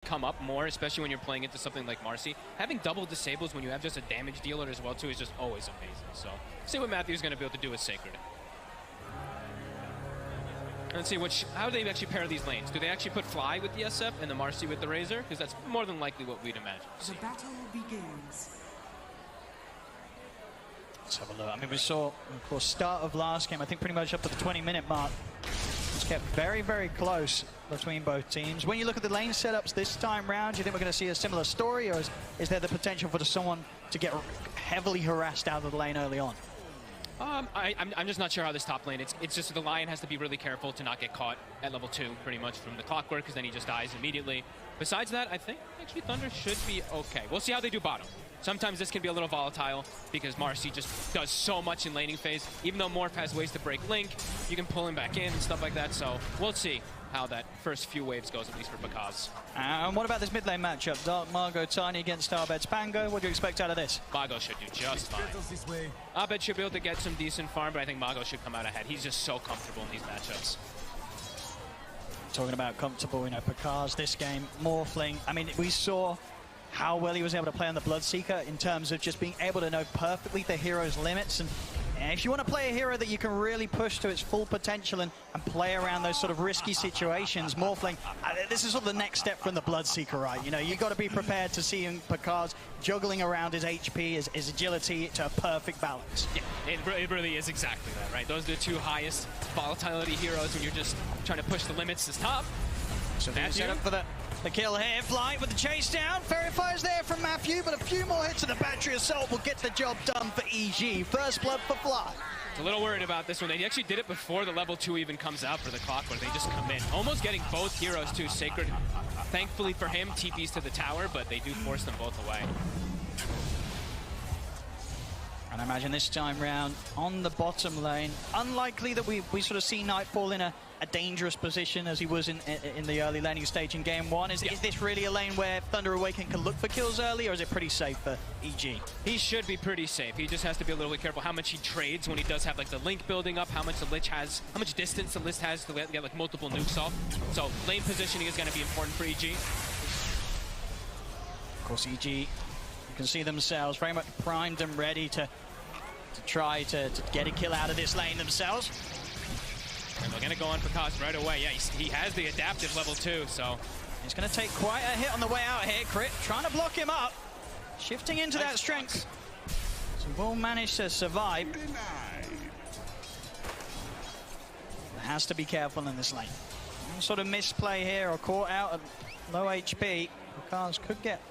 come up more, especially when you're playing into something like Marcy. Having double disables when you have just a damage dealer as well too is just always amazing. So see what Matthew's going to be able to do with Sacred. Let's see how they actually pair these lanes. Do they actually put Fly with the SF and the Marcy with the Razor? Because that's more than likely what we'd imagine. The battle begins. Let's have a look. I mean, we saw, of course, start of last game, I think pretty much up to the 20-minute mark. It's kept very, very close between both teams. When you look at the lane setups this time round, do you think we're going to see a similar story, or is there the potential for someone to get heavily harassed out of the lane early on? I'm just not sure how this top lane. It's just the Lion has to be really careful to not get caught at level 2 pretty much from the clockwork, because then he just dies immediately. Besides that, I think actually Thunder should be okay. We'll see how they do bottom. Sometimes this can be a little volatile because Marcy just does so much in laning phase. Even though Morph has ways to break Link, you can pull him back in and stuff like that. So we'll see how that first few waves goes, at least for Bakaz. And what about this mid lane matchup? Dark Margot, Tiny against Starbed's Pango. What do you expect out of this? Mago should do just fine. Abed should be able to get some decent farm, but I think Mago should come out ahead. He's just so comfortable in these matchups. Talking about comfortable, you know, Bakaz this game, Morphling. I mean, we saw how well he was able to play on the Bloodseeker in terms of just being able to know perfectly the hero's limits. And if you want to play a hero that you can really push to its full potential and play around those sort of risky situations, Morphling, this is sort of the next step from the Bloodseeker, right? You know, you've got to be prepared to see him, Bakaz, juggling around his HP, his agility to a perfect balance. Yeah, it really is exactly that, right? Those are the two highest volatility heroes when you're just trying to push the limits this top. So Matthew set up for the kill here. Fly with the chase down. Fairy Fire's there from Matthew, but a few more hits of the Battery Assault will get the job done for EG. First blood for Fly. A little worried about this one. They actually did it before the level 2 even comes out for the Clockwork. They just come in. Almost getting both heroes too. Sacred, thankfully for him, TPs to the tower, but they do force them both away. And I imagine this time round on the bottom lane, unlikely that we sort of see Nightfall in a dangerous position as he was in the early laning stage in game 1. Is this really a lane where Thunder Awaken can look for kills early, or is it pretty safe for EG? He should be pretty safe. He just has to be a little bit careful how much he trades when he does have like the Link building up, how much the Lich has, how much distance the Lich has to get like multiple nukes off. So lane positioning is going to be important for EG. Of course, EG, you can see themselves very much primed and ready to try to get a kill out of this lane themselves. And they're going to go on for Bakaz right away. Yeah, he has the adaptive level 2, so he's going to take quite a hit on the way out here. Crit trying to block him up, shifting into that strength. So will manage to survive. Has to be careful in this lane. Some sort of misplay here or caught out at low HP. Bakaz could get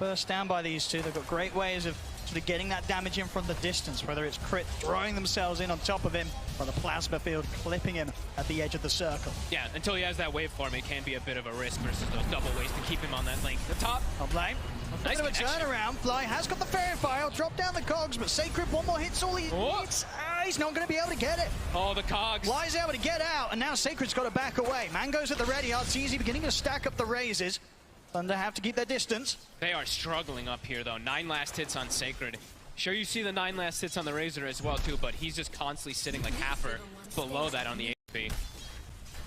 burst down by these two. They've got great ways of sort of getting that damage in from the distance, whether it's Crit throwing themselves in on top of him or the plasma field clipping him at the edge of the circle. Yeah, until he has that waveform, it can be a bit of a risk versus those double ways to keep him on that lane. The top. Top lane. Nice bit of a turnaround. Fly has got the Fairy Fire. Drop down the cogs, but Sacred, one more hit's all he needs. He's not going to be able to get it. Oh, the cogs. Fly's able to get out, and now Sacred's got to back away. Mango's at the ready. Arteezy beginning to stack up the raises. Thunder have to keep their distance. They are struggling up here, though. 9 last hits on Sacred. Sure, you see the 9 last hits on the Razor as well, too, but he's just constantly sitting like half or below that on the HP.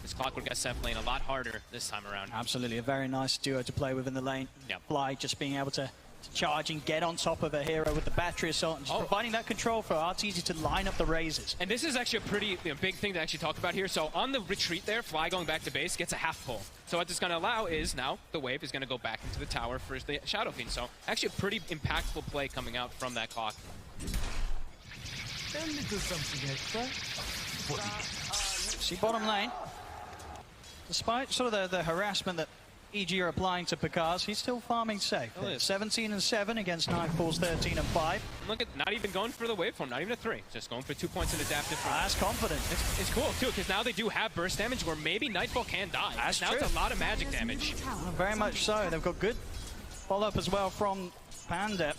This Clockwork SF lane a lot harder this time around. Absolutely, a very nice duo to play with in the lane. Yep. Fly just being able to charge and get on top of a hero with the Battery Assault and just providing that control for Arteezy to line up the raises. And this is actually a pretty big thing to actually talk about here. So on the retreat there, Fly going back to base gets a half pull. So what this is going to allow is now the wave is going to go back into the tower for the Shadow Fiend. So actually a pretty impactful play coming out from that clock. A little something extra. See bottom lane. Despite sort of the harassment that EG are applying to Bakaz, he's still farming safe. 17 and 7 against Nightfall's 13 and 5. Look at not even going for the waveform, not even a 3. Just going for 2 points in adaptive. That's confident. It's cool too, because now they do have burst damage where maybe Nightfall can die. That's now true. It's a lot of magic damage. Very much so. They've got good follow-up as well from Panda.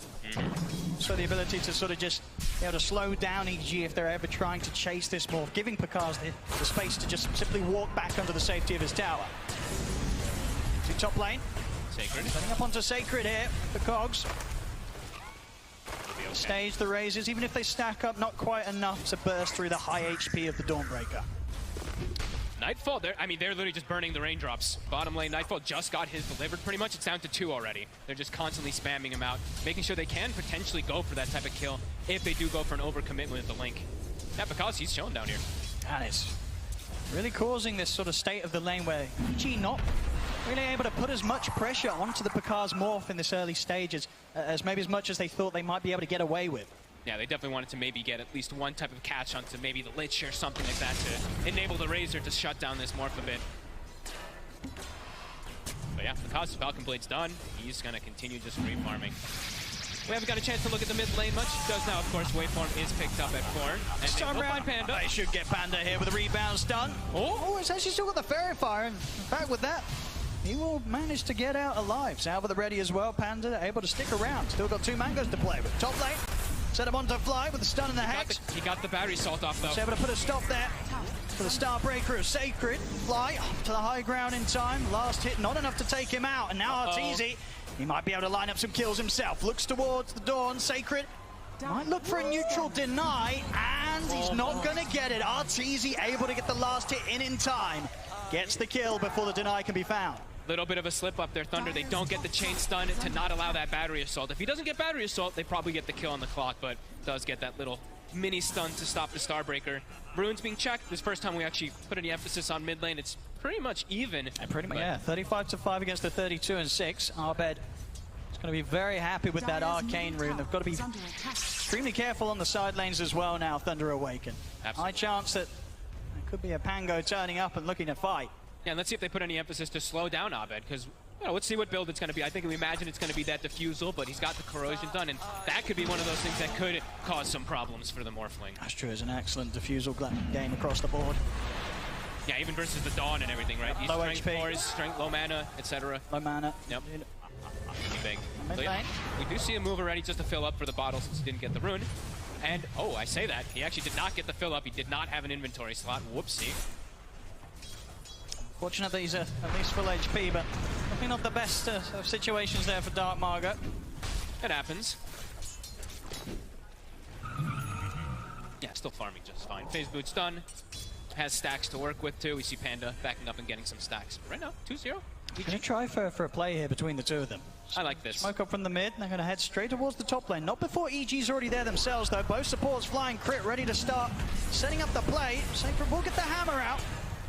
So the ability to sort of just be able to slow down EG if they're ever trying to chase this morph, giving Bakaz the space to just simply walk back under the safety of his tower. To top lane. Sacred. Setting up onto Sacred here, the cogs. Okay. Stage the raises, even if they stack up, not quite enough to burst through the high HP of the Dawnbreaker. Nightfall, they're literally just burning the raindrops. Bottom lane, Nightfall just got his delivered pretty much. It's down to 2 already. They're just constantly spamming him out, making sure they can potentially go for that type of kill if they do go for an overcommit with the Link. Yeah, because he's chilling down here. And it's really causing this sort of state of the lane where EG not really able to put as much pressure onto the Picard's morph in this early stages as maybe as much as they thought they might be able to get away with. Yeah, they definitely wanted to maybe get at least one type of catch onto maybe the Lich or something like that to enable the Razor to shut down this morph a bit. But yeah, because Falcon Blade's done, he's going to continue just re-farming. We haven't got a chance to look at the mid lane much. He does now, of course. Waveform is picked up at Corn. And they will find Panda. They should get Panda here with a rebound stun. Oh, it's actually still got the Fairy Fire. In fact, with that, he will manage to get out alive. Salva the ready as well. Panda able to stick around. Still got 2 mangoes to play with. Top lane. Set him on to Fly with the stun and the hex. He got the battery salt off, though. He's able to put a stop there for the Starbreaker of Sacred. Fly up to the high ground in time. Last hit, not enough to take him out. And now Arteezy, he might be able to line up some kills himself. Looks towards the Dawn. Sacred might look for a neutral deny, and he's not going to get it. Arteezy able to get the last hit in time. Gets the kill before the deny can be found. Little bit of a slip up there, Thunder. They don't get the chain stun to not allow that battery assault. If he doesn't get battery assault, they probably get the kill on the clock, but does get that little mini stun to stop the Starbreaker. Runes being checked. This first time we actually put any emphasis on mid lane. It's pretty much even. And pretty much, yeah. 35-5 against the 32-6. Arbed is going to be very happy with that Arcane rune. They've got to be extremely careful on the side lanes as well now, Thunder Awaken. Absolutely. High chance that there could be a Pango turning up and looking to fight. Yeah, and let's see if they put any emphasis to slow down Abed, because let's see what build it's going to be. I think we imagine it's going to be that diffusal, but he's got the corrosion done, and that could be one of those things that could cause some problems for the Morphling. That's true. It's an excellent diffusal game across the board. Yeah, even versus the Dawn and everything, right? He's low strength HP. 4s, strength, low mana, etc. Low mana. Yep. Big. Mid So, yeah, lane. we do see a move already just to fill up for the bottle since he didn't get the rune. And, oh, I say that. He actually did not get the fill up. He did not have an inventory slot. Whoopsie. Fortunately, he's at least full HP, but probably not the best of situations there for Dark Margot. It happens. Yeah, still farming just fine. Phase Boot's done. Has stacks to work with, too. We see Panda backing up and getting some stacks. Right now, 2-0. Gonna try for a play here between the two of them. I like this. Smoke up from the mid, and they're going to head straight towards the top lane. Not before EG's already there themselves, though. Both supports flying crit, ready to start setting up the play. Sacred will get the hammer out.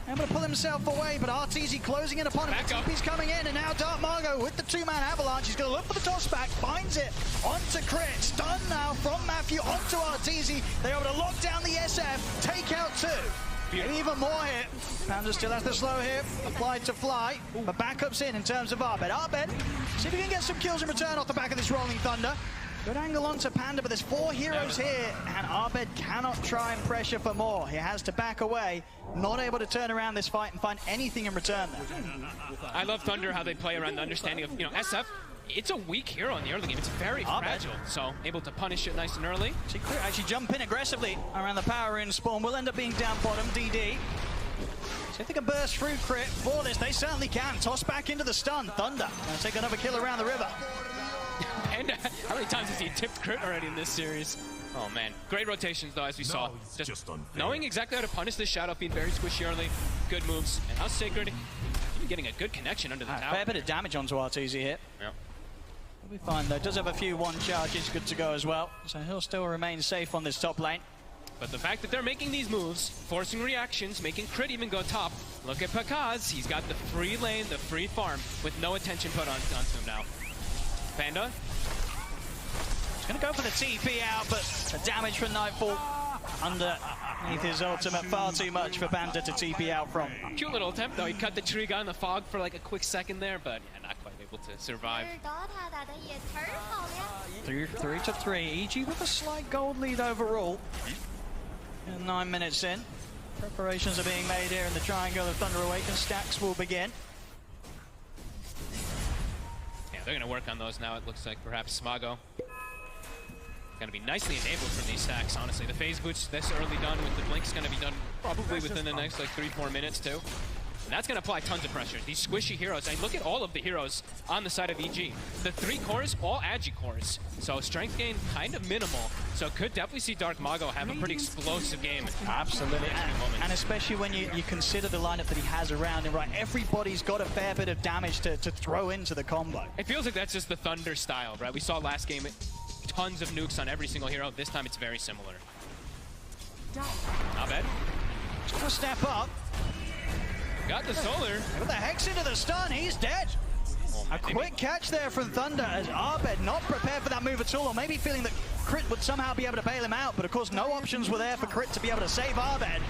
Able to pull himself away, but Arteezy closing in upon him. TP's coming in, and now Dark Margot with the 2-man avalanche. He's going to look for the toss back, finds it onto Crit. Stun now from Matthew onto Arteezy. They're able to lock down the SF, take out 2. Maybe even more hit. Panda still has the slow hit applied to Fly, but backups in terms of Arbed. Arbed, see if he can get some kills in return off the back of this Rolling Thunder. Good angle onto Panda, but there's 4 heroes here, and Arbed cannot try and pressure for more. He has to back away, not able to turn around this fight and find anything in return there. I love Thunder, how they play around the understanding of, SF, it's a weak hero in the early game. It's very fragile, so able to punish it nice and early. See, Clear actually jump in aggressively around the power in spawn. Will end up being down bottom, DD. See if they can burst through Crit for this. They certainly can. Toss back into the stun. Thunder gonna take another kill around the river. And how many times has he tipped Crit already in this series? Oh man, great rotations though, as we saw. Just knowing exactly how to punish this Shadow Fiend very squishy early. Good moves. And how Sacred, even getting a good connection under the tower. Fair bit of damage onto Arteezy here. Yeah. He'll be fine though. Does have a few 1 charges, good to go as well. So he'll still remain safe on this top lane. But the fact that they're making these moves, forcing reactions, making Crit even go top. Look at Pakaz. He's got the free lane, the free farm, with no attention put onto him now. Panda. Gonna go for the TP out, but the damage from Nightfall underneath his ultimate. Far too much for Panda to TP out from. Cute little attempt though. He cut the tree, got in the fog for like a quick second there, but yeah, not quite able to survive. 3-3. EG with a slight gold lead overall. 9 minutes in. Preparations are being made here in the triangle of Thunder Awaken. Stacks will begin. Yeah, they're gonna work on those now. It looks like perhaps Smago. Gonna be nicely enabled from these stacks, honestly. The phase boots this early done with the blink's gonna be done probably within the next like 3-4 minutes too. And that's going to apply tons of pressure. These squishy heroes, and look at all of the heroes on the side of EG. The 3 cores, all agi cores. So strength gain kind of minimal. So could definitely see Dark Mago have a pretty explosive game. Absolutely. And especially when you consider the lineup that he has around him, right? Everybody's got a fair bit of damage to throw into the combo. It feels like that's just the Thunder style, right? We saw last game tons of nukes on every single hero. This time it's very similar. Not bad. He's gonna step up. Got the solar. With the Hex into the stun, he's dead. A quick catch there from Thunder as Abed not prepared for that move at all, or maybe feeling that Crit would somehow be able to bail him out, but of course no options were there for Crit to be able to save Abed.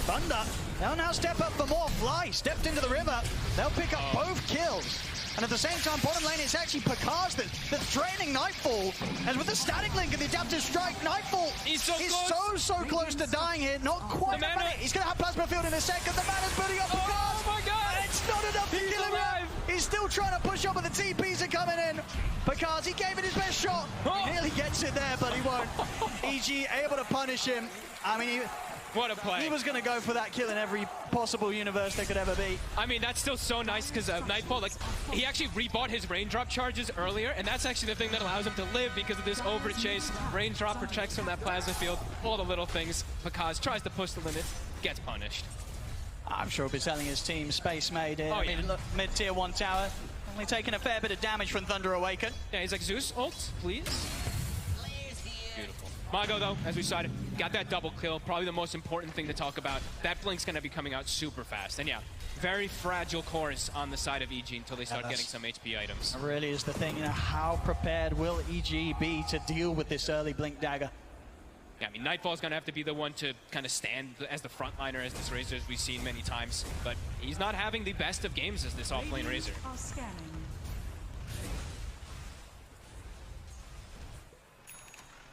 Thunder, they'll now step up for more. Fly stepped into the river. They'll pick up both kills. And at the same time, bottom lane, it's actually Pakaz that's draining Nightfall. And with the static link and the adaptive strike, Nightfall is so close to dying here. Not quite. He's going to have Plasma Field in a second. The mana's building up Pakaz. Oh my god! And it's not enough to kill him yet. He's still trying to push up, but the TPs are coming in. Pakaz, he gave it his best shot. He nearly gets it there, but he won't. EG able to punish him. I mean, what a play. He was going to go for that kill in every possible universe there could ever be. I mean, that's still so nice because Nightfall, like, he actually rebought his raindrop charges earlier, and that's actually the thing that allows him to live because of this overchase. Raindrop protects from that plasma field, all the little things. Pakaz tries to push the limit, gets punished. I'm sure he'll be telling his team Space Maid here. Oh, yeah. I mean, look, mid-tier 1 tower, only taking a fair bit of damage from Thunder Awaken. Yeah, he's like, Zeus, ult, please. Beautiful. Mago, though, as we saw, got that double kill. Probably the most important thing to talk about. That blink's going to be coming out super fast. And yeah, very fragile cores on the side of EG until they start getting some HP items. That really is the thing. You know, how prepared will EG be to deal with this early blink dagger? Yeah, I mean, Nightfall's going to have to be the one to kind of stand as the frontliner as this Razor, as we've seen many times. But he's not having the best of games as this off-lane Razor.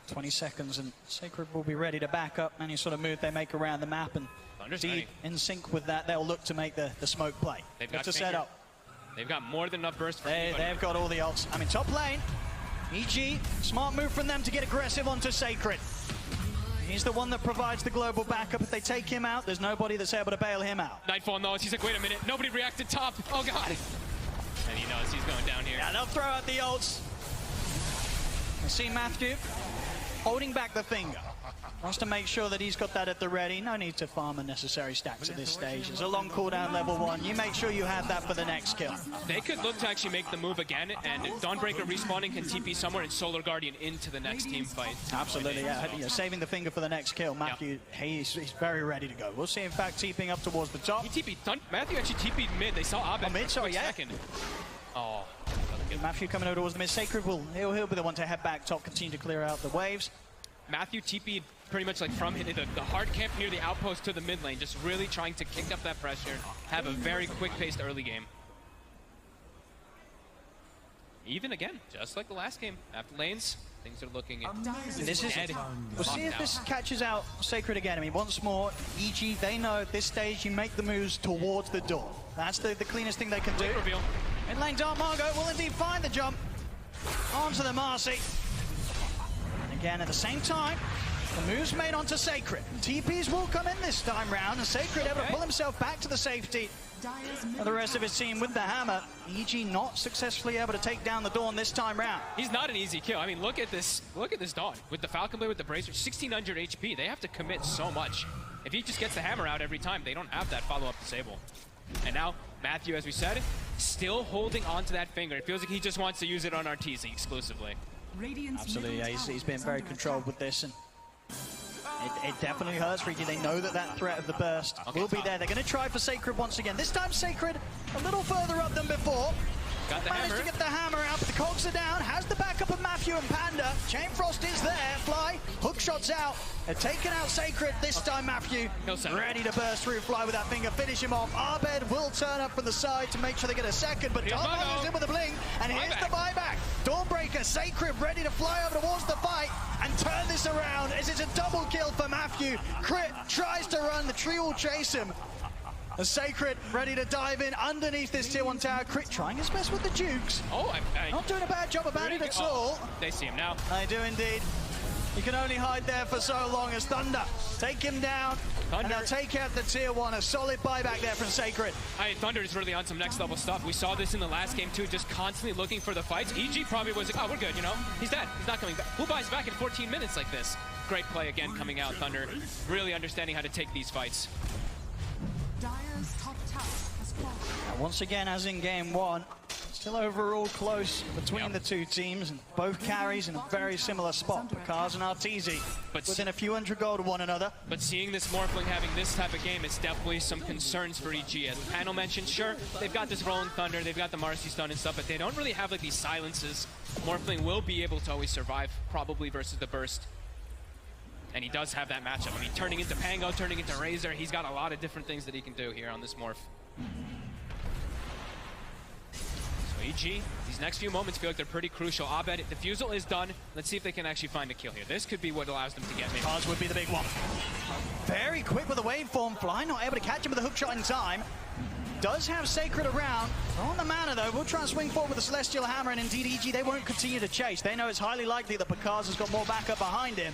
20 seconds and Sacred will be ready to back up any sort of move they make around the map, and indeed, in sync with that, they'll look to make the smoke play. They've got to set up. They've got more than enough burst for anybody. They've got all the ults. I mean, top lane, EG, smart move from them to get aggressive onto Sacred. He's the one that provides the global backup. If they take him out, there's nobody that's able to bail him out. Nightfall knows. He's like, wait a minute. Nobody reacted top. Oh, God. And he knows he's going down here. Yeah, they'll throw out the ults. I see Matthew holding back the finger. Wants to make sure that he's got that at the ready. No need to farm unnecessary stacks at this stage. It's a long cooldown level 1. You make sure you have that for the next kill. They could look to actually make the move again, and Dawnbreaker respawning can TP somewhere and Solar Guardian into the next team fight. Absolutely, yeah. You know, saving the finger for the next kill. Matthew, he's very ready to go. We'll see, in fact, TPing up towards the top. He TP'd. Matthew actually TP'd mid. They saw Abed. Oh, mid, sorry, yeah. Second. Oh. Matthew coming over towards the mid. Sacred he'll be the one to head back top, continue to clear out the waves. Matthew TP'd pretty much like from the hard camp near the outpost to the mid lane, just really trying to kick up that pressure, have a very quick-paced early game. Even again, just like the last game, after lanes, things are looking dead. We'll see if this catches out Sacred again. I mean, once more, EG, they know at this stage you make the moves towards the door. That's the cleanest thing they can do. Reveal. Mid lane Dark Margot will indeed find the jump onto the Marcy. And again, at the same time, the move's made onto Sacred. TPs will come in this time round, and Sacred able to pull himself back to the safety of the rest of his team with the hammer. EG not successfully able to take down the Dawn this time round. He's not an easy kill. I mean, look at this Dawn. With the Falcon Blade, with the Bracer, 1600 HP. They have to commit so much. If he just gets the hammer out every time, they don't have that follow-up disable. And now, Matthew, as we said, still holding on to that finger. It feels like he just wants to use it on Arteezy exclusively. Absolutely, yeah. He's been very controlled with this, and it definitely hurts for EG. They know that threat of the burst will be there. They're going to try for Sacred once again. This time Sacred a little further up than before. Got the Managed hammer. to get the hammer out, but the cogs are down. Has the backup of Matthew and Panda. Chain Frost is there. Fly, hook shots out. They're taking out Sacred. This time Matthew ready to burst through. Fly with that finger, finish him off. Abed will turn up from the side to make sure they get a second, but Dark is in with a blink, and here's the buyback. Dawnbreaker, Sacred ready to fly over towards the fight and turn this around as it's a double kill for Matthew. Crit tries to run, the tree will chase him. The Sacred ready to dive in underneath this tier 1 tower. Crit trying his best with the jukes. Oh, not doing a bad job about it at all. They see him now. They do indeed. You can only hide there for so long as Thunder take him down. And they'll take out the tier 1. A solid buyback there from Sacred. Thunder is really on some next level stuff. We saw this in the last game too, just constantly looking for the fights. EG probably was like, oh, we're good, you know? He's dead. He's not coming back. Who buys back in 14 minutes like this? Great play again coming out. Thunder really understanding how to take these fights. Dire's top tower has fallen. Once again, as in game 1, still overall close between the two teams, and both carries in a very similar spot. Picard and Arteezy within a few hundred gold of one another. But seeing this Morphling having this type of game is definitely some concerns for EG. As the panel mentioned, sure, they've got this rolling Thunder, they've got the Marcy stun and stuff, but they don't really have like these silences. Morphling will be able to always survive, probably versus the Burst. And he does have that matchup. I mean, turning into Pango, turning into Razor, he's got a lot of different things that he can do here on this Morph. EG, these next few moments feel like they're pretty crucial. Abed, defusal is done. Let's see if they can actually find a kill here. This could be what allows them to get maybe. Cards would be the big one. Very quick with the waveform. Fly not able to catch him with a hook shot in time. Does have Sacred around. On the mana though, we'll try and swing forward with the Celestial Hammer, and indeed EG, they won't continue to chase. They know it's highly likely that Picard has got more backup behind him.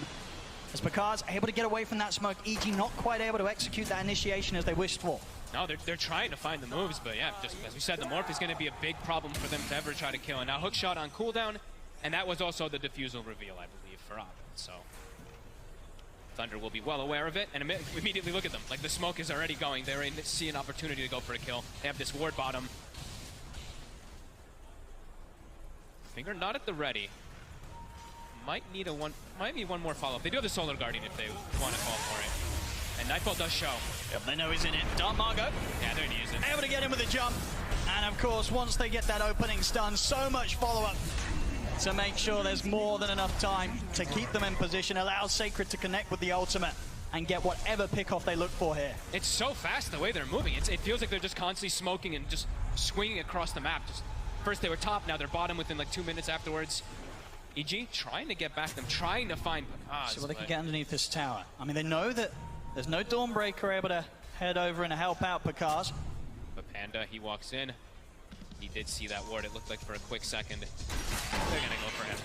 As Picard's able to get away from that smoke, EG not quite able to execute that initiation as they wished for. No, they're trying to find the moves, but yeah, just as we said, the Morph is going to be a big problem for them to ever try to kill. And now hook shot on cooldown, and that was also the defusal reveal, I believe, for Abed. So Thunder will be well aware of it, and immediately look at them. Like, the smoke is already going. They already see an opportunity to go for a kill. They have this ward bottom. Finger not at the ready. Might need one more follow-up. They do have the Solar Guardian if they want to call for it. And Nightfall does show. Yep, they know he's in it. Dark Margot. Yeah, they're using it. Able to get him with a jump. And of course, once they get that opening stun, so much follow-up to make sure there's more than enough time to keep them in position, allow Sacred to connect with the ultimate and get whatever pick-off they look for here. It's so fast the way they're moving. It feels like they're just constantly smoking and just swinging across the map. Just first they were top, now they're bottom within like 2 minutes afterwards. EG trying to get back them, trying to find Picard. So they can get underneath this tower. I mean, they know that there's no Dawnbreaker able to head over and help out Picard. But Panda, he walks in. He did see that ward, it looked like for a quick second. They're gonna go for him.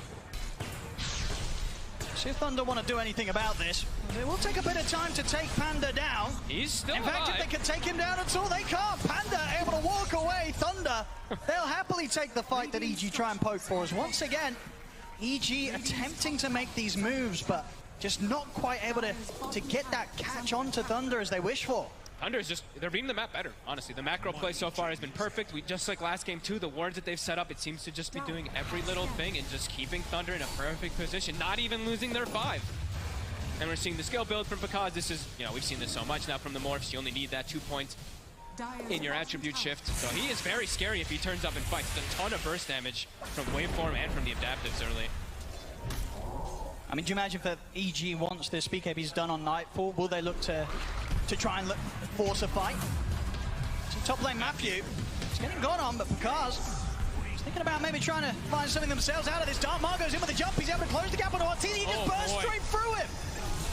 See if Thunder want to do anything about this. It will take a bit of time to take Panda down. He's still In alive. fact, if they can take him down at all, they can't. Panda able to walk away. Thunder, they'll happily take the fight that EG try and poke for us. Once again, EG attempting to make these moves, but just not quite able to get that catch onto Thunder as they wish for. Thunder is just, they're reading the map better, honestly. The macro play so far has been perfect. Just like last game too, the wards that they've set up, it seems to just be doing every little thing and just keeping Thunder in a perfect position, not even losing their 5. And we're seeing the skill build from Picard. This is, you know, we've seen this so much now from the Morphs. You only need that 2 points in your attribute shift. So he is very scary if he turns up and fights. A ton of burst damage from waveform and from the adaptives early. I mean, do you imagine if EG once this BKB's done on Nightfall, will they look to try and force a fight? So top lane Matthew, he's getting gone on, but Picard's thinking about maybe trying to find something themselves out of this. Dark Margo's in with a jump, he's able to close the gap on Arteezy, he just burst straight through him.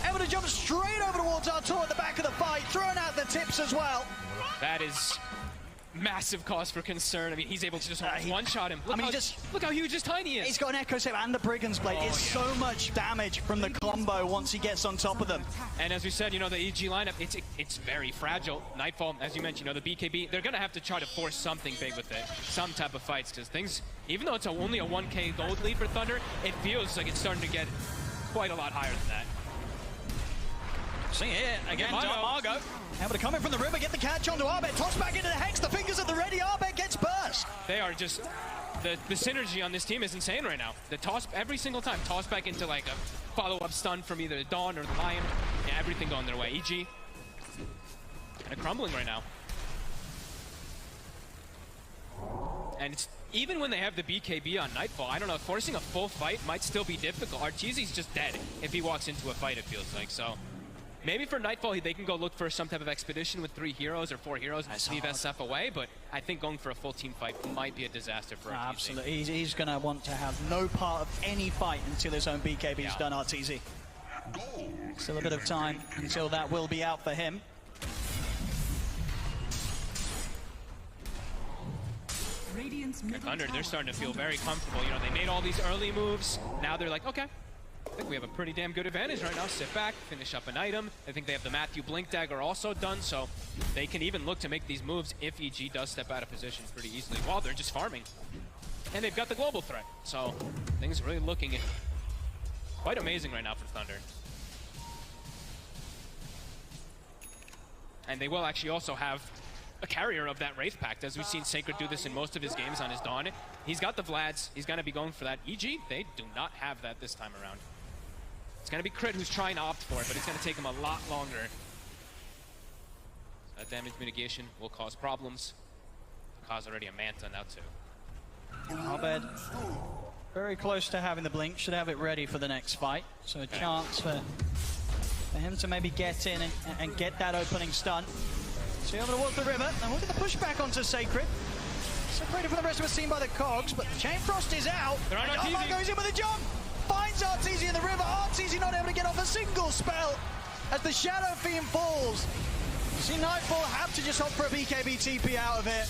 Able to jump straight over towards Artur at the back of the fight, throwing out the tips as well. That is massive cause for concern. I mean, he's able to just one-shot him. Look how huge his tiny is. He's got an Echo Save and the Brigand's Blade. It's so much damage from the combo once he gets on top of them. And as we said, you know, the EG lineup, it's very fragile. Nightfall, as you mentioned, you know, the BKB, they're going to have to try to force something big with it, some type of fights, because things, even though it's only a 1K gold lead for Thunder, it feels like it's starting to get quite a lot higher than that. See it again, Dark Margo. Able to come in from the river, get the catch onto Abed, toss back into the Hex, the fingers at the ready, Abed gets burst. They are just, the synergy on this team is insane right now. The toss, every single time, toss back into like a follow-up stun from either the Dawn or the Lion. Yeah, everything going their way. EG, kind of crumbling right now. And it's, even when they have the BKB on Nightfall, I don't know, forcing a full fight might still be difficult. Arteezy's just dead if he walks into a fight, it feels like, so. Maybe for Nightfall, they can go look for some type of expedition with 3 heroes or 4 heroes and leave SF away, but I think going for a full team fight might be a disaster for Arteezy. Absolutely. He's going to want to have no part of any fight until his own BKB's done, Arteezy. Still a bit of time until that will be out for him. Radiant's middle Thunder, they're tower starting to feel very comfortable. You know, they made all these early moves. Now they're like, okay, I think we have a pretty damn good advantage right now. Sit back, finish up an item. I think they have the Matthew Blink Dagger also done, so they can even look to make these moves if EG does step out of position pretty easily while they're just farming. And they've got the global threat, so things are really looking quite amazing right now for Thunder. And they will actually also have a carrier of that Wraith Pact, as we've seen Sacred do this in most of his games on his Dawn. He's got the Vlads, he's gonna be going for that. EG, they do not have that this time around. It's gonna be Crit who's trying to opt for it, but it's gonna take him a lot longer. So that damage mitigation will cause problems. Cause already a Manta now too. Abed, very close to having the blink, should have it ready for the next fight. So a chance for him to maybe get in and get that opening stun. So able to walk the river, and look at the pushback onto Sacred. Separated from the rest of us seen by the Cogs, but Chain Frost is out. And goes in with a jump, finds Arteezy in the river. Arteezy not able to get off a single spell as the Shadow Fiend falls. You see Nightfall have to just opt for a BKB TP out of it.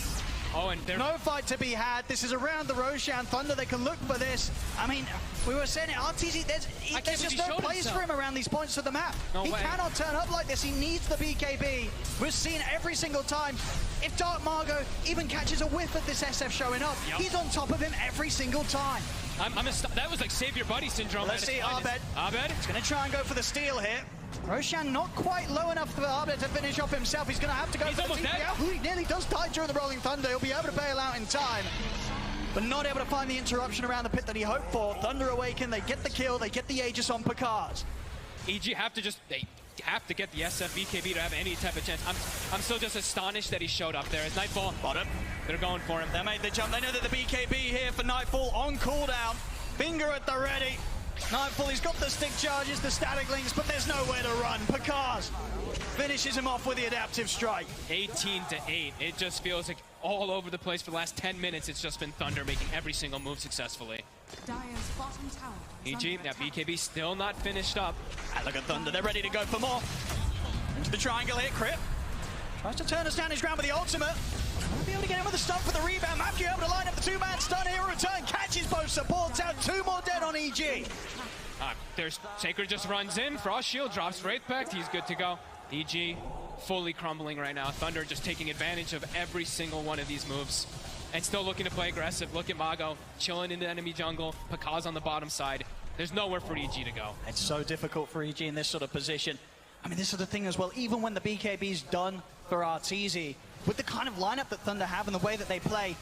Oh, and there's no fight to be had. This is around the Roshan. Thunder, they can look for this. I mean, we were saying it, Arteezy, there's just no place for him around these points of the map. He cannot turn up like this. He needs the BKB. We've seen every single time. If Dark Margot even catches a whiff of this SF showing up, he's on top of him every single time. That was like save your buddy syndrome. Let's see Abed. Abed? He's going to try and go for the steal here. Roshan not quite low enough for Abed to finish off himself. He's going to have to go for the TP out. He nearly does die during the Rolling Thunder. He'll be able to bail out in time, but not able to find the interruption around the pit that he hoped for. Thunder Awaken, they get the kill, they get the Aegis on Picard. EG have to just, they have to get the SF BKB to have any type of chance. I'm still just astonished that he showed up there. As Nightfall, bottom, they're going for him. They made the jump. They know that the BKB here for Nightfall on cooldown. Finger at the ready. Nightfall, he's got the stick charges, the static links, but there's nowhere to run. Picard finishes him off with the adaptive strike. 18-8. It just feels like all over the place for the last 10 minutes. It's just been Thunder making every single move successfully. Dire's bottom tower. EG, that BKB still not finished up. And look at Thunder, they're ready to go for more. Into the triangle here, Crypt. Tries to turn us down his ground with the ultimate. Won't be able to get him with a stun for the rebound. Matthew able to line up the two-man stun here. Return, catches both supports out. Two more dead on EG. There's Sacred just runs in. Frost Shield drops Wraith Pact. He's good to go. EG fully crumbling right now. Thunder just taking advantage of every single one of these moves. And still looking to play aggressive. Look at Mago chilling in the enemy jungle. Pakaz on the bottom side. There's nowhere for EG to go. It's so difficult for EG in this sort of position. I mean, this is the thing as well. Even when the BKB's done for Arteezy, with the kind of lineup that Thunder have and the way that they play,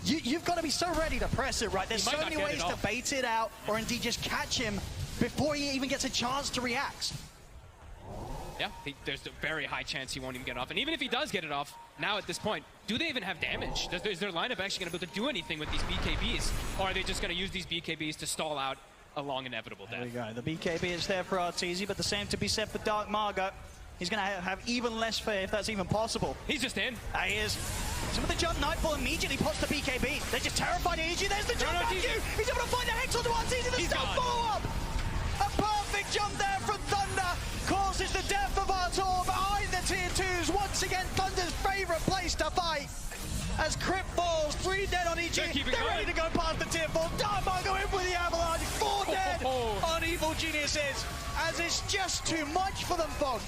you've got to be so ready to press it, right? There's so many ways to bait it out or indeed just catch him before he even gets a chance to react. Yeah, there's a very high chance he won't even get it off. And even if he does get it off, now at this point, do they even have damage? Is their lineup actually going to be able to do anything with these BKBs? Or are they just going to use these BKBs to stall out a long inevitable death? There we go. The BKB is there for Arteezy, but the same to be said for Dark Margot. He's going to have even less fear if that's even possible. He's just in. He is. Some of the jump, Nightfall immediately pops the BKB. They're just terrified of EG. There's the jump back. He's able to find the Hex onto Arteezy. The stun follow-up. A perfect jump there from Thunder. Causes the death of Artur behind the tier 2s. Once again, Thunder's favorite place to fight. As Crypt falls, 3 dead on EG. They're ready to go past the tier 4. Dharma go in with the avalanche. 4 dead on Evil Geniuses. As it's just too much for them, Fog.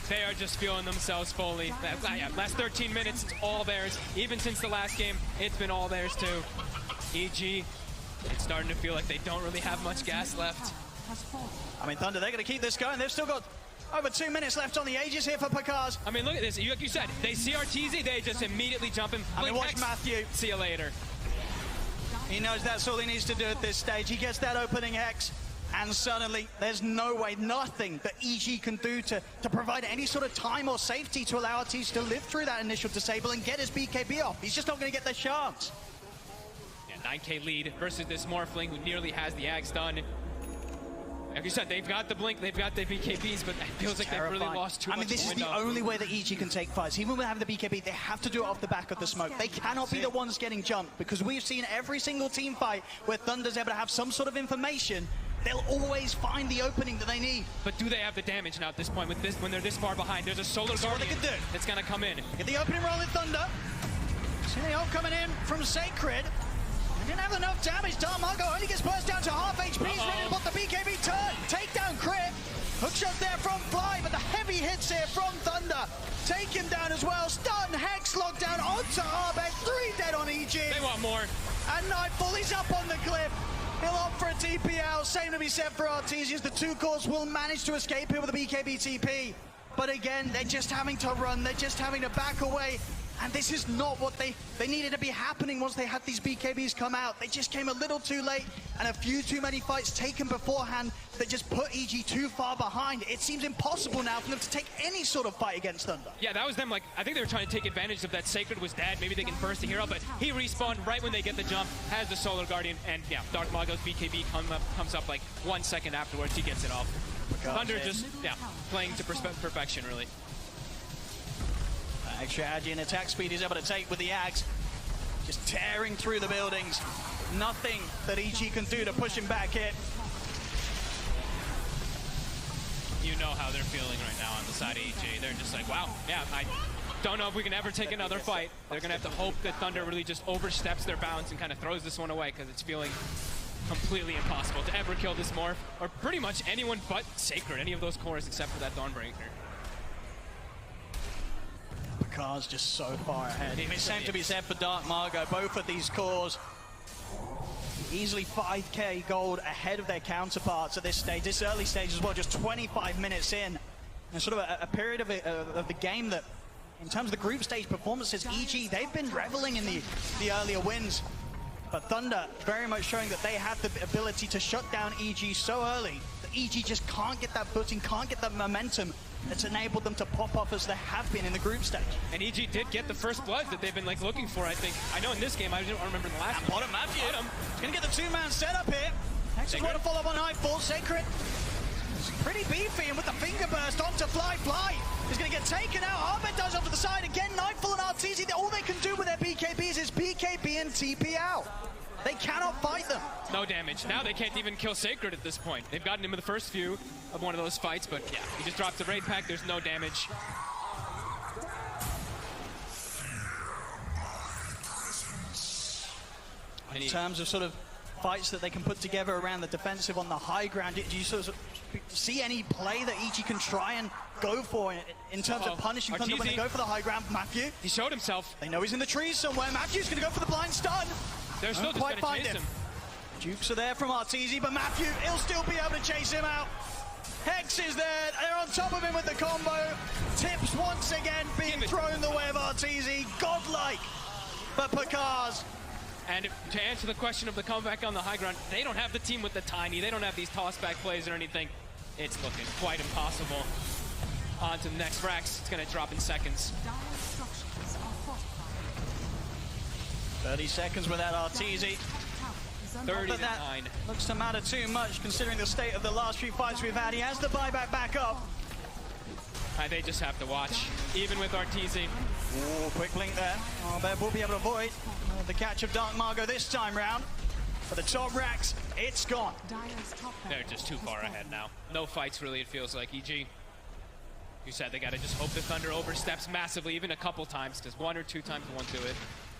They are just feeling themselves fully. Last 13 minutes, it's all theirs. Even since the last game, it's been all theirs too. EG, it's starting to feel like they don't really have much gas left. I mean, Thunder, they're going to keep this going. They've still got over 2 minutes left on the Aegis here for Picard. I mean, look at this. Like you said, they see Arteezy, they just immediately jump him. I mean, watch Matthew. See you later. He knows that's all he needs to do at this stage. He gets that opening Hex. And suddenly, there's no way, nothing that EG can do to provide any sort of time or safety to allow Arteezy to live through that initial disable and get his BKB off. He's just not going to get the chance. Yeah, 9K lead versus this Morphling who nearly has the Axe done. Like you said, they've got the Blink, they've got the BKBs, but it feels like they've really lost too much. I mean, this is the only way that EG can take fights. Even with having the BKB, they have to do it off the back of the smoke. They cannot be the ones getting jumped, because we've seen every single team fight where Thunder's able to have some sort of information. They'll always find the opening that they need. But do they have the damage now at this point with this when they're this far behind? There's a Solar Guardian that's going to come in. Get the opening roll in Thunder. See the ult coming in from Sacred. They didn't have enough damage. Dark Margot only gets burst down to half HP. He's ready to put the BKB turn. Take Hookshot there from Fly, but the heavy hits here from Thunder. Take him down as well. Stun, Hex locked down onto Arbeck. 3 dead on EG. They want more. And Nightfall, he's up on the cliff. He'll opt for a TP out. Same to be said for Artesians. The 2 cores will manage to escape here with a BKB TP. But again, they're just having to run. They're just having to back away. And this is not what they needed to be happening once they had these BKBs come out. They just came a little too late, and a few too many fights taken beforehand that just put EG too far behind. It seems impossible now for them to take any sort of fight against Thunder. Yeah, that was them. Like, I think they were trying to take advantage of that Sacred was dead. Maybe they can burst the hero, but he respawned right when they get the jump, has the Solar Guardian, and yeah, Dark Mago's BKB comes up like 1 second afterwards. He gets it off. Thunder just, yeah, playing to perfection, really. Extra Agian attack speed he's able to take with the Axe. Just tearing through the buildings. Nothing that EG can do to push him back here. You know how they're feeling right now on the side of EG. They're just like, wow, yeah, I don't know if we can ever take another fight. They're going to have to hope that Thunder really just oversteps their bounds and kind of throws this one away, because it's feeling completely impossible to ever kill this Morph, or pretty much anyone but Sacred, any of those cores except for that Dawnbreaker. Picard's just so far ahead. It's same to be said for Dark Margo. Both of these cores easily 5k gold ahead of their counterparts at this stage, this early stage as well, just 25 minutes in. And sort of a period of the game that, in terms of the group stage performances, EG, they've been reveling in the earlier wins. But Thunder very much showing that they have the ability to shut down EG so early that EG just can't get that footing, can't get that momentum that's enabled them to pop off as they have been in the group stage. And EG did get the first blood that they've been like looking for, I think. I know in this game, I don't remember in the last one. Bottom Matthew. He's going to get the 2-man setup here. Next is going to follow up on Nightfall. Sacred, pretty beefy, and with the finger burst onto Fly. Fly is going to get taken out. Arbeck does off to the side again. Nightfall and Arteezy, all they can do with their BKBs is BKB and TP out. They cannot fight them. No damage. Now they can't even kill Sacred at this point. They've gotten him in the first few of one of those fights, but yeah, he just drops the raid pack. There's no damage. In terms of sort of fights that they can put together around the defensive on the high ground, do you sort of see any play that EG can try and go for in terms of punishing Thunder when they go for the high ground? Matthew, he showed himself. They know he's in the trees somewhere. Matthew's going to go for the blind stun. They're still just going to chase him. Jukes are there from Arteezy, but Matthew, he'll still be able to chase him out. Hex is there. They're on top of him with the combo. Tips once again being thrown the way of Arteezy. Godlike. But Picard's. And to answer the question of the comeback on the high ground, they don't have the team with the tiny. They don't have these toss-back plays or anything. It's looking quite impossible. On to the next Rax. It's going to drop in seconds. 30 seconds without Arteezy. 30 but that looks to matter too much considering the state of the last few fights we've had. He has the buyback back up. They just have to watch, even with Arteezy. Oh, quick blink there. Arbeck will be able to avoid the catch of Dark Margo this time round. For the top Rax, it's gone. They're just too far ahead now. No fights, really, it feels like. EG, you said they got to just hope the Thunder oversteps massively, even a couple times, because 1 or 2 times won't do it.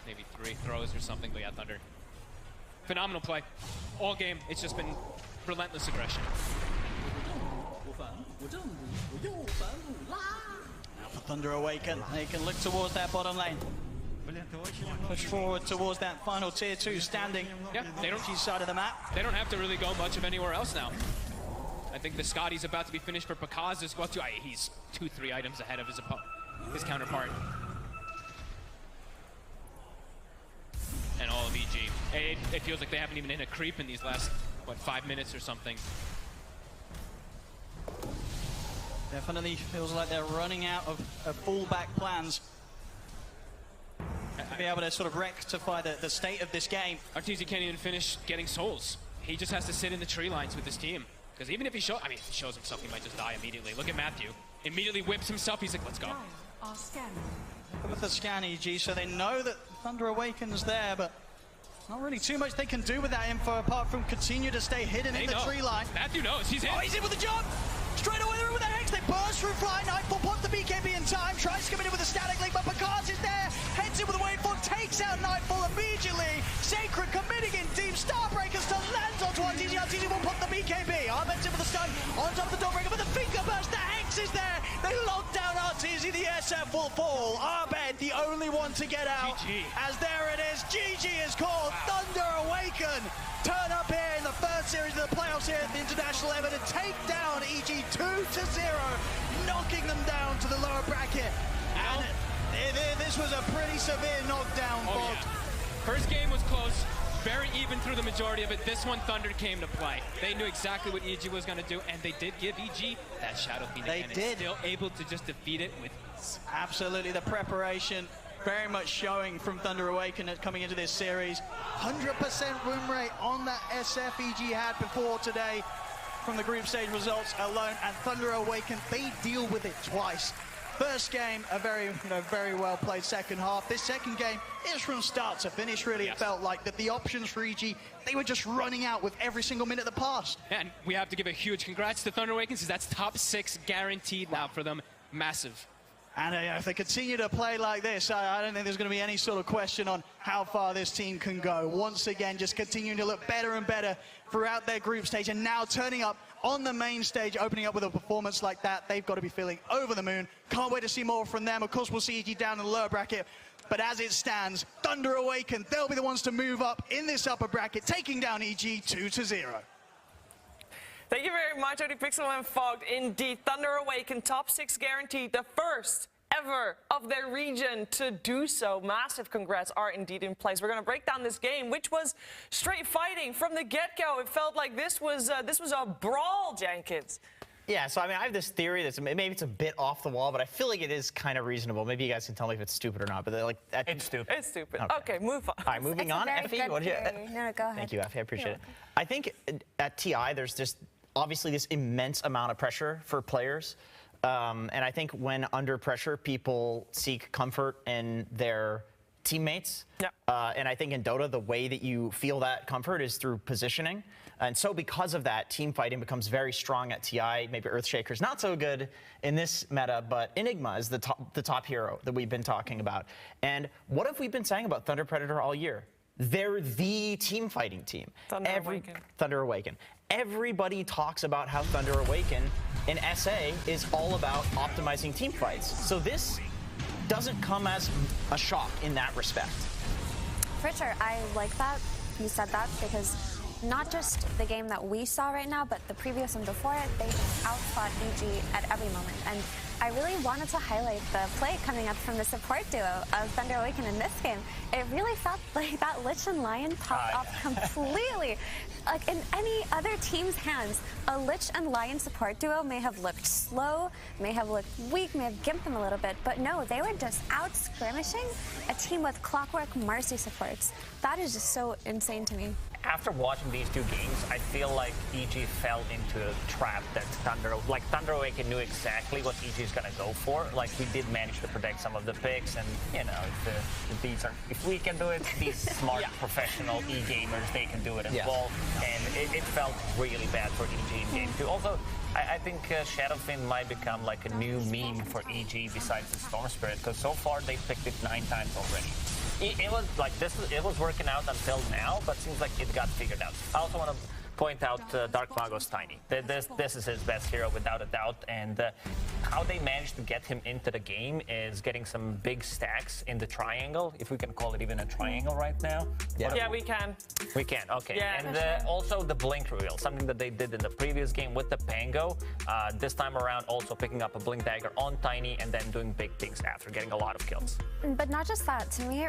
Maybe 3 throws or something, but yeah, Thunder. Phenomenal play. All game, it's just been relentless aggression. Now for Thunder Awaken, they can look towards that bottom lane. Push forward towards that final tier 2 standing. Yeah, they don't side of the map. They don't have to really go much of anywhere else now. I think the Scotty's about to be finished for Picard as well too. He's 2-3 items ahead of his counterpart. And all of EG. It feels like they haven't even hit a creep in these last, what, 5 minutes or something. Definitely feels like they're running out of fallback plans to be able to sort of rectify the state of this game. Arteezy can't even finish getting souls. He just has to sit in the tree lines with his team. Because even if he shows, if he shows himself, he might just die immediately. Look at Matthew. Immediately whips himself. He's like, let's go. With the scan EG, so they know that Thunder Awaken's there, but not really too much they can do with that info apart from continue to stay hidden in the tree line. Matthew knows. He's in. Oh, he's in with the jump! Straight away with the Hex. They burst through Fly. Nightfall pops the BKB in time. Tries to come in with a static link, but Picard's is there. Heads in with a wavefall. Takes out Nightfall immediately. Sacred committing in deep. Starbreaker still lands onto Arteezy. Arteezy will pop the BKB. Arbeck's in with the stun. On top of the Dawnbreaker, but the finger SF will fall. Abed, the only one to get out. GG. As there it is, GG is called. Wow. Thunder Awaken turn up here in the first series of the playoffs here at the International level to take down EG 2-0, knocking them down to the lower bracket. And this was a pretty severe knockdown. Oh, yeah. First game was close, very even through the majority of it. This one, Thunder came to play. They knew exactly what EG was going to do, and they did give EG that Shadow Phoenix. They did. Still able to just defeat it with ease. Absolutely, the preparation very much showing from Thunder Awaken coming into this series. 100% win rate on that SF EG had before today from the group stage results alone, and Thunder Awaken, they deal with it twice. First game, a very well played second half. This second game is from start to finish, really. Yes. It felt like that the options for EG, they were just running out with every single minute that passed. And we have to give a huge congrats to Thunder Awakens, because that's top 6 guaranteed now for them. Massive. And if they continue to play like this, I don't think there's going to be any sort of question on how far this team can go. Once again, just continuing to look better and better throughout their group stage, and now turning up on the main stage, opening up with a performance like that. They've got to be feeling over the moon. Can't wait to see more from them. Of course, we'll see EG down in the lower bracket. But as it stands, Thunder Awaken, they'll be the ones to move up in this upper bracket, taking down EG 2-0. Thank you very much, ODPixel and Fogged. Indeed, Thunder Awaken, top 6 guaranteed, the first ever of their region to do so. Massive congrats are indeed in place. We're going to break down this game, which was straight fighting from the get-go. It felt like this was a brawl, Jenkins. Yeah, so I mean, I have this theory that's maybe it's a bit off the wall, but I feel like it is kind of reasonable. Maybe you guys can tell me if it's stupid or not. But like, It's stupid. It's stupid. Okay. Okay, move on. All right, moving on. Effie, what did you? No, go ahead. Thank you, Effie. I appreciate it. I think at TI, there's just obviously this immense amount of pressure for players. And I think when under pressure, people seek comfort in their teammates. Yeah. And I think in Dota, the way that you feel that comfort is through positioning. And so because of that, team fighting becomes very strong at TI. Maybe Earthshaker's not so good in this meta, but Enigma is the top hero that we've been talking about. And what have we been saying about Thunder Predator all year? They're the team fighting team. Thunder Awaken. Everybody talks about how Thunder Awaken in SA is all about optimizing team fights. So this doesn't come as a shock in that respect. For sure, I like that you said that, because not just the game that we saw right now, but the previous one before it, they outfought EG at every moment. And I really wanted to highlight the play coming up from the support duo of Thunder Awaken in this game. It really felt like that Lich and Lion popped off completely. Like in any other team's hands, a Lich and Lion support duo may have looked slow, may have looked weak, may have gimped them a little bit, but no, they were just out skirmishing a team with Clockwork Marcy supports. That is just so insane to me. After watching these two games, I feel like EG fell into a trap that Thunder Awaken knew exactly what EG is going to go for. Like, we did manage to protect some of the picks, and you know, if we can do it, these smart professional e-gamers, they can do it as well. And it felt really bad for EG in game 2. Also, I think Shadowfin might become like a new meme for EG besides the Storm Spirit, because so far they picked it 9 times already. It was like it was working out until now, but seems like it got figured out. I also want to point out Dark Mago's Tiny. This is his best hero without a doubt, and how they managed to get him into the game is getting some big stacks in the triangle, if we can call it even a triangle right now. Yeah, we can. We can, okay. Yeah, and also the blink reveal, something that they did in the previous game with the Pango. This time around, also picking up a blink dagger on Tiny and then doing big things after, getting a lot of kills. But not just that, to me it